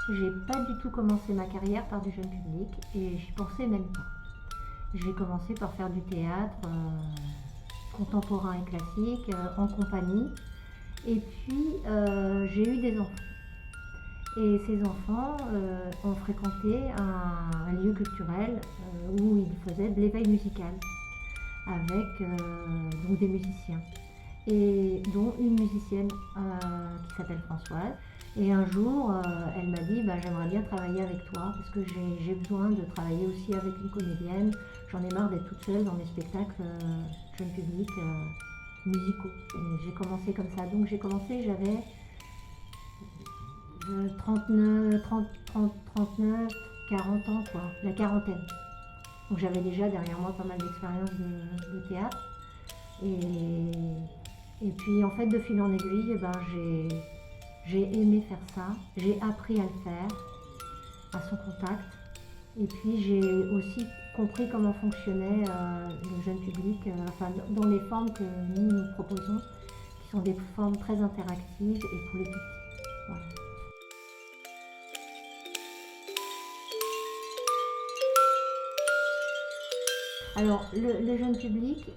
J'ai pas du tout commencé ma carrière par du jeune public et j'y pensais même pas. J'ai commencé par faire du théâtre contemporain et classique en compagnie et puis j'ai eu des enfants. Et ces enfants ont fréquenté un lieu culturel où ils faisaient de l'éveil musical avec donc des musiciens et dont une musicienne qui s'appelle Françoise. Et un jour, elle m'a dit j'aimerais bien travailler avec toi parce que j'ai besoin de travailler aussi avec une comédienne. J'en ai marre d'être toute seule dans mes spectacles jeune public musicaux. Et j'ai commencé comme ça. Donc j'ai commencé, j'avais 39, 40 ans, quoi, la quarantaine. Donc j'avais déjà derrière moi pas mal d'expérience de théâtre. Et puis en fait, de fil en aiguille, j'ai aimé faire ça, j'ai appris à le faire, à son contact. Et puis j'ai aussi compris comment fonctionnait le jeune public, dans les formes que nous proposons, qui sont des formes très interactives et pour les tout petits. Voilà. Alors, le jeune public,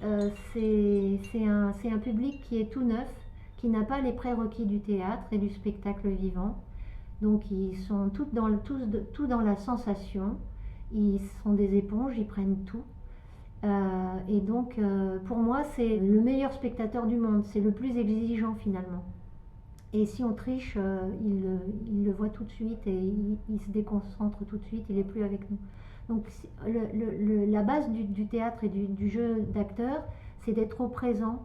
c'est un public qui est tout neuf, qui n'a pas les prérequis du théâtre et du spectacle vivant. Donc, ils sont tous dans la sensation. Ils sont des éponges, ils prennent tout. Et donc, pour moi, c'est le meilleur spectateur du monde. C'est le plus exigeant, finalement. Et si on triche, il le voit tout de suite et il se déconcentre tout de suite, il n'est plus avec nous. Donc la base du théâtre et du jeu d'acteur, c'est d'être au présent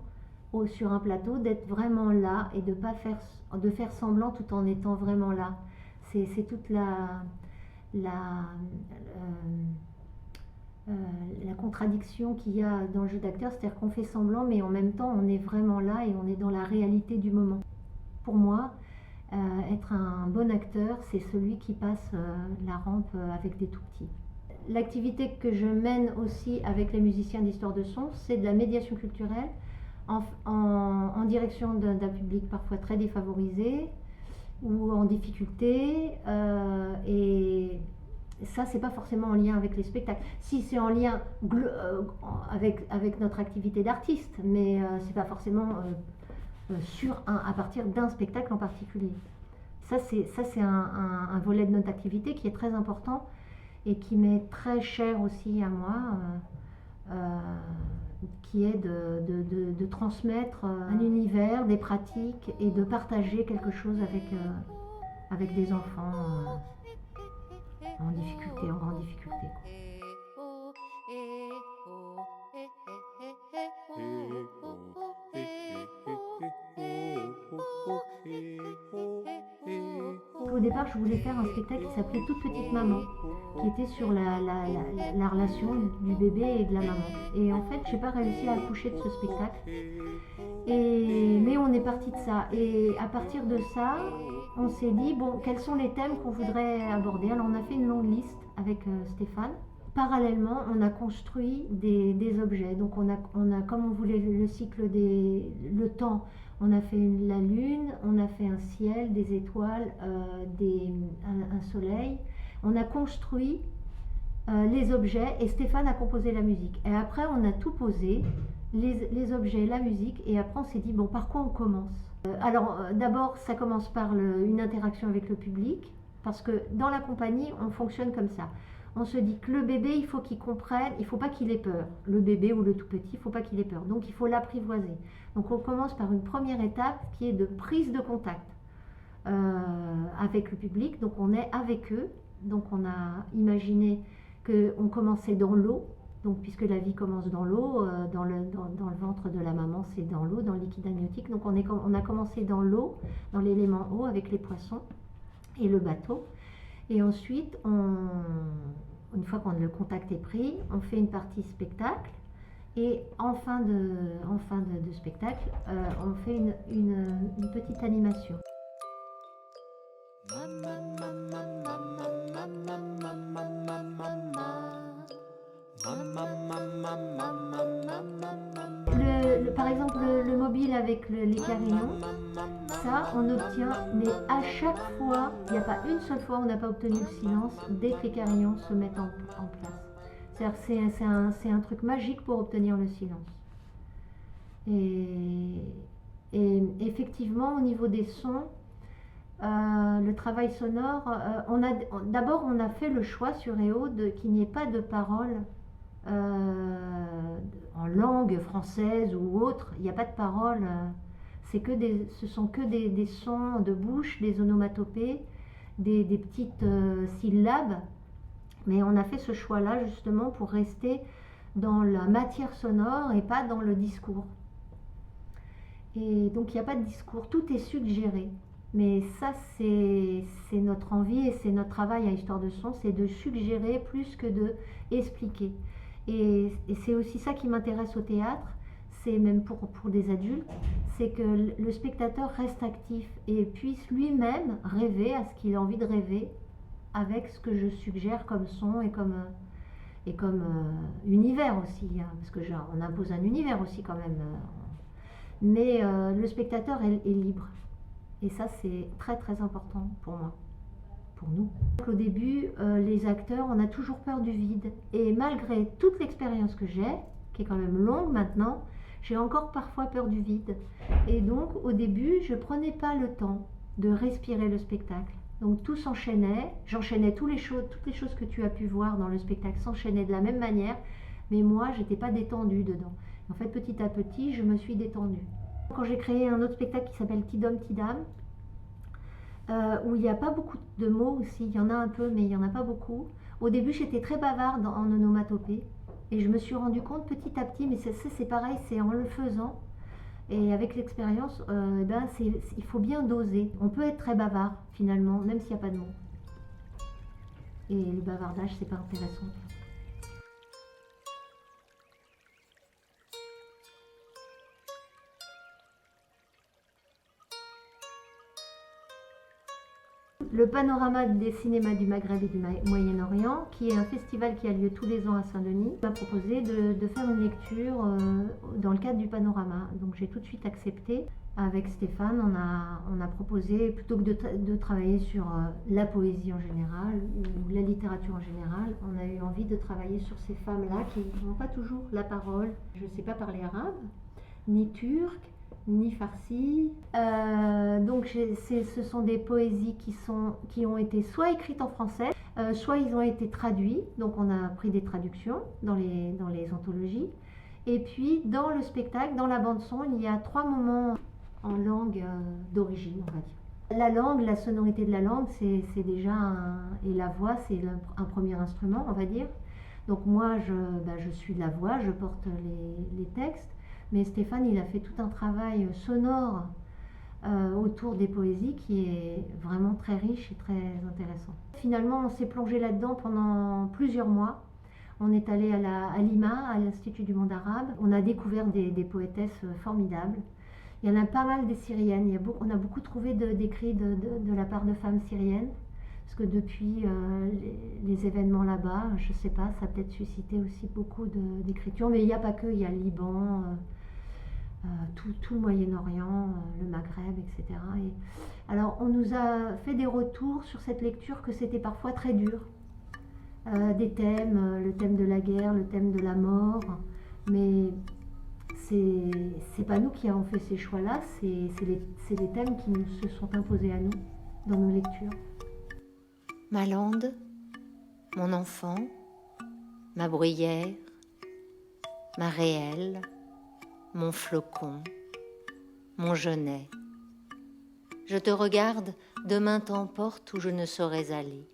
sur un plateau, d'être vraiment là et de faire semblant tout en étant vraiment là. C'est toute la contradiction qu'il y a dans le jeu d'acteur, c'est-à-dire qu'on fait semblant mais en même temps on est vraiment là et on est dans la réalité du moment. Pour moi, être un bon acteur, c'est celui qui passe la rampe avec des tout-petits. L'activité que je mène aussi avec les musiciens d'histoire de son, c'est de la médiation culturelle en direction d'un public parfois très défavorisé ou en difficulté. Et ça, c'est pas forcément en lien avec les spectacles. Si, c'est en lien avec notre activité d'artiste, mais c'est pas forcément à partir d'un spectacle en particulier. Ça, c'est un volet de notre activité qui est très important et qui m'est très cher aussi à moi, qui est de transmettre un univers, des pratiques et de partager quelque chose avec des enfants en difficulté, en grande difficulté. Au départ, je voulais faire un spectacle qui s'appelait Toute petite maman, qui était sur la relation du bébé et de la maman. Et en fait, j'ai pas réussi à accoucher de ce spectacle. Mais on est parti de ça. Et à partir de ça, on s'est dit, quels sont les thèmes qu'on voudrait aborder? Alors on a fait une longue liste avec Stéphane. Parallèlement, on a construit des objets. Donc on a, comme on voulait le cycle le temps, on a fait la lune, on a fait un ciel, des étoiles, un soleil. On a construit les objets et Stéphane a composé la musique. Et après, on a tout posé, les objets, la musique, et après on s'est dit, par quoi on commence? Alors d'abord, ça commence par une interaction avec le public, parce que dans la compagnie, on fonctionne comme ça. On se dit que le bébé, il faut qu'il comprenne, il ne faut pas qu'il ait peur. Le bébé ou le tout petit, il ne faut pas qu'il ait peur. Donc il faut l'apprivoiser. Donc on commence par une première étape qui est de prise de contact avec le public. Donc on est avec eux. Donc on a imaginé qu'on commençait dans l'eau. Donc puisque la vie commence dans l'eau, dans le ventre de la maman, c'est dans l'eau, dans le liquide amniotique. Donc on a commencé dans l'eau, dans l'élément eau avec les poissons et le bateau. Et ensuite, une fois que le contact est pris, on fait une partie spectacle. Et en fin de spectacle, on fait une petite animation. Par exemple, le mobile avec les carillons, ça, on obtient, mais à chaque fois, il n'y a pas une seule fois où on n'a pas obtenu le silence dès que les carillons se mettent en place. C'est-à-dire c'est un truc magique pour obtenir le silence. Et effectivement, au niveau des sons, le travail sonore, d'abord on a fait le choix sur EO qu'il n'y ait pas de paroles en langue française ou autre. Il n'y a pas de paroles. Ce sont que des sons de bouche, des onomatopées, des petites syllabes. Mais on a fait ce choix-là justement pour rester dans la matière sonore et pas dans le discours. Et donc il n'y a pas de discours, tout est suggéré. Mais ça, c'est notre envie et c'est notre travail à Histoire de Son, c'est de suggérer plus que de expliquer. Et c'est aussi ça qui m'intéresse au théâtre, c'est même pour des adultes, c'est que le spectateur reste actif et puisse lui-même rêver à ce qu'il a envie de rêver avec ce que je suggère comme son et comme univers aussi, hein, parce que on impose un univers aussi quand même. Mais le spectateur est libre. Et ça, c'est très très important pour moi, pour nous. Au début, les acteurs, on a toujours peur du vide. Et malgré toute l'expérience que j'ai, qui est quand même longue maintenant, j'ai encore parfois peur du vide. Et donc, au début, je ne prenais pas le temps de respirer le spectacle. Donc tout s'enchaînait, j'enchaînais toutes les choses que tu as pu voir dans le spectacle s'enchaînaient de la même manière, mais moi, je n'étais pas détendue dedans. En fait, petit à petit, je me suis détendue. Quand j'ai créé un autre spectacle qui s'appelle Tidom Tidam, où il n'y a pas beaucoup de mots aussi, il y en a un peu, mais il n'y en a pas beaucoup. Au début, j'étais très bavarde en onomatopée, et je me suis rendu compte petit à petit, mais c'est pareil, c'est en le faisant, et avec l'expérience, il faut bien doser. On peut être très bavard, finalement, même s'il n'y a pas de mots. Et le bavardage, c'est pas intéressant. Le Panorama des cinémas du Maghreb et du Moyen-Orient, qui est un festival qui a lieu tous les ans à Saint-Denis, m'a proposé de faire une lecture dans le cadre du Panorama. Donc j'ai tout de suite accepté. Avec Stéphane, on a proposé, plutôt que de travailler sur la poésie en général ou la littérature en général, on a eu envie de travailler sur ces femmes-là qui n'ont pas toujours la parole. Je ne sais pas parler arabe, ni turc, ni farsi. Donc ce sont des poésies qui ont été soit écrites en français, soit ils ont été traduits. Donc on a pris des traductions dans les anthologies. Et puis dans le spectacle, dans la bande son, il y a 3 moments en langue d'origine, on va dire. La langue, la sonorité de la langue, c'est déjà et la voix, c'est un premier instrument, on va dire. Donc moi, je suis la voix, je porte les textes. Mais Stéphane, il a fait tout un travail sonore autour des poésies qui est vraiment très riche et très intéressant. Finalement, on s'est plongé là-dedans pendant plusieurs mois. On est allé à Lima, à l'Institut du monde arabe. On a découvert des poétesses formidables. Il y en a pas mal des syriennes. On a beaucoup trouvé d'écrits de la part de femmes syriennes. Parce que depuis les événements là-bas, je ne sais pas, ça a peut-être suscité aussi beaucoup d'écritures. Mais il n'y a pas que, il y a le Liban, tout le Moyen-Orient, le Maghreb, etc. Alors on nous a fait des retours sur cette lecture que c'était parfois très dur. Des thèmes, le thème de la guerre, le thème de la mort, mais c'est pas nous qui avons fait ces choix-là, c'est les thèmes qui nous se sont imposés à nous dans nos lectures. Ma lande, mon enfant, ma bruyère, ma réelle, mon flocon, mon genêt. Je te regarde, demain t'emporte où je ne saurais aller.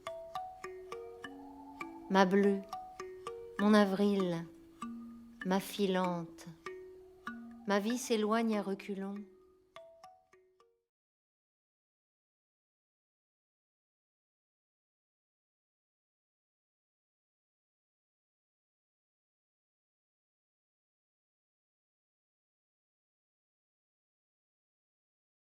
Ma bleue, mon avril, ma filante, ma vie s'éloigne à reculons.